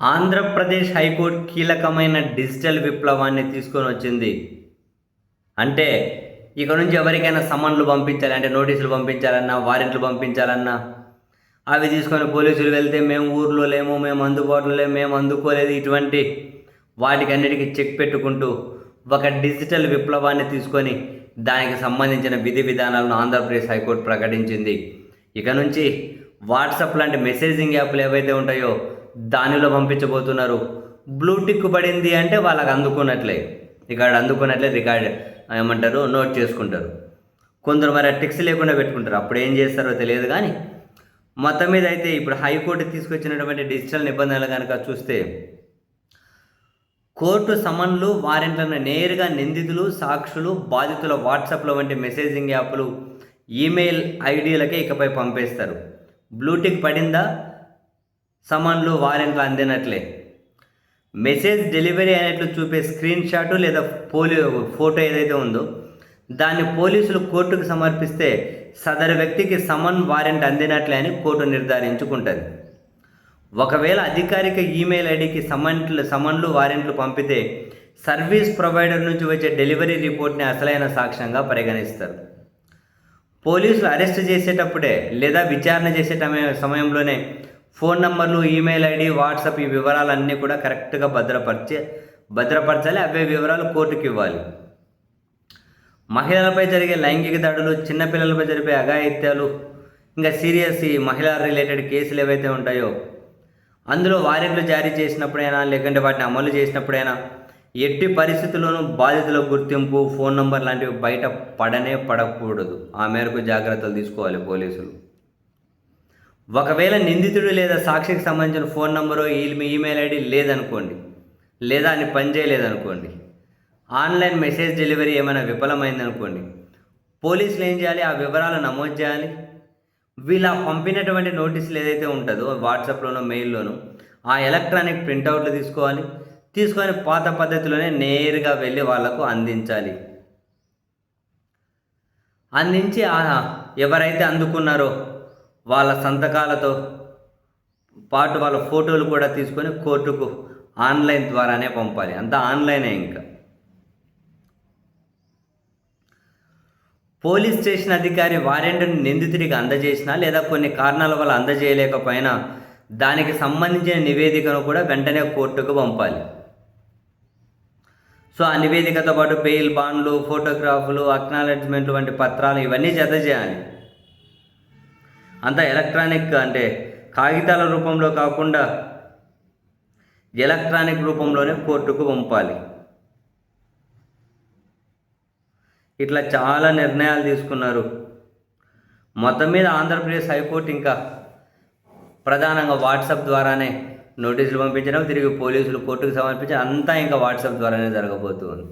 Andhra Pradesh high court కీలకమైన digital విప్లవాన్ని తీసుకొని వచ్చింది. అంటే ఇక నుంచి ఎవరికైనా సమన్లు పంపించాలి అంటే నోటీసులు పంపించాలన్నా, వారెంట్లు పంపించాలన్నా అవి తీసుకొని పోలీసులు వెళ్తే మేము ఊర్లో లేము, మేము అందుబాటులో లేము, మేము అందుకోలేదు, ఇటువంటి వాటికన్నిటికీ చెక్ పెట్టుకుంటూ ఒక డిజిటల్ విప్లవాన్ని తీసుకొని దానికి సంబంధించిన విధి విధానాలను ఆంధ్రప్రదేశ్ హైకోర్టు ప్రకటించింది. ఇక నుంచి వాట్సాప్ లాంటి మెసేజింగ్ యాప్లు ఏవైతే ఉంటాయో దానిలో పంపించబోతున్నారు. బ్లూటిక్ పడింది అంటే వాళ్ళకి అందుకున్నట్లే, ఇక్కడ అందుకున్నట్లే రికార్డ్ ఏమంటారు నోట్ చేసుకుంటారు. కొందరు మరి టిక్స్ లేకుండా పెట్టుకుంటారు, అప్పుడు ఏం చేస్తారో తెలియదు. కానీ మొత్తం మీద అయితే ఇప్పుడు హైకోర్టు తీసుకొచ్చినటువంటి డిజిటల్ నిబంధనలు కనుక చూస్తే కోర్టు సమన్లు వారెంట్లను నేరుగా నిందితులు, సాక్షులు, బాధితుల వాట్సాప్లో వంటి మెసేజింగ్ యాప్లు, ఈమెయిల్ ఐడీలకే ఇకపై పంపేస్తారు. బ్లూటిక్ పడిందా సమన్లు వారెంట్లు అందినట్లే. మెసేజ్ డెలివరీ అయినట్లు చూపే స్క్రీన్ షాటు లేదా ఫోటో ఏదైతే ఉందో దాన్ని పోలీసులు కోర్టుకు సమర్పిస్తే సదరు వ్యక్తికి సమన్ వారెంట్ అందినట్లే అని కోర్టు నిర్ధారించుకుంటుంది. ఒకవేళ అధికారిక ఈమెయిల్ ఐడికి సమన్లు వారెంట్లు పంపితే సర్వీస్ ప్రొవైడర్ నుంచి వచ్చే డెలివరీ రిపోర్ట్ని అసలైన సాక్ష్యంగా పరిగణిస్తారు. పోలీసులు అరెస్ట్ చేసేటప్పుడే లేదా విచారణ చేసే సమయంలోనే ఫోన్ నంబర్లు, ఈమెయిల్ ఐడి, వాట్సాప్ ఈ వివరాలన్నీ కూడా కరెక్ట్గా భద్రపరచాలి. అవే వివరాలు కోర్టుకు ఇవ్వాలి. మహిళలపై జరిగే లైంగిక దాడులు, చిన్నపిల్లలపై జరిపే అఘాయిత్యాలు, ఇంకా సీరియస్ ఈ మహిళా రిలేటెడ్ కేసులు ఏవైతే ఉంటాయో అందులో వారెంట్లు జారీ చేసినప్పుడైనా లేకుంటే వాటిని అమలు చేసినప్పుడైనా ఎట్టి పరిస్థితుల్లోనూ బాధితుల గుర్తింపు, ఫోన్ నంబర్ లాంటివి బయట పడకూడదు. ఆ మేరకు జాగ్రత్తలు తీసుకోవాలి పోలీసులు. ఒకవేళ నిందితుడు లేదా సాక్షికి సంబంధించిన ఫోన్ నంబరు, ఈమెయిల్ ఐడి లేదనుకోండి, లేదా అని పనిచేయలేదనుకోండి, ఆన్లైన్ మెసేజ్ డెలివరీ ఏమైనా విఫలమైందనుకోండి, పోలీసులు ఏం చేయాలి? ఆ వివరాలు నమోదు చేయాలి. వీళ్ళ పంపినటువంటి నోటీసులు ఏదైతే ఉంటుందో వాట్సాప్లోనో మెయిల్లోనో ఆ ఎలక్ట్రానిక్ ప్రింటౌట్లు తీసుకొని పాత పద్ధతిలోనే నేరుగా వెళ్ళి వాళ్లకు అందించాలి. అందించి ఎవరైతే అందుకున్నారో వాళ్ళ సంతకాలతో పాటు వాళ్ళ ఫోటోలు కూడా తీసుకొని కోర్టుకు ఆన్లైన్ ద్వారానే పంపాలి. అంతా ఆన్లైనే. ఇంకా పోలీస్ స్టేషన్ అధికారి వారెంట్ను నిందితుడికి అందజేసినా లేదా కొన్ని కారణాల వల్ల అందజేయలేకపోయినా దానికి సంబంధించిన నివేదికను కూడా వెంటనే కోర్టుకు పంపాలి. సో ఆ నివేదికతో పాటు బెయిల్ బాండ్లు, ఫోటోగ్రాఫ్లు, అక్నాలెడ్జ్మెంట్లు వంటి పత్రాలు ఇవన్నీ జత చేయాలి. అంతా ఎలక్ట్రానిక్ అంటే కాగితాల రూపంలో కాకుండా ఎలక్ట్రానిక్ రూపంలోనే కోర్టుకు పంపాలి. ఇట్లా చాలా నిర్ణయాలు తీసుకున్నారు. మొత్తం మీద ఆంధ్రప్రదేశ్ హైకోర్టు ఇంకా ప్రధానంగా వాట్సాప్ ద్వారానే నోటీసులు పంపించడం, తిరిగి పోలీసులు కోర్టుకు సమర్పించడం అంతా ఇంకా వాట్సాప్ ద్వారానే జరగబోతుంది.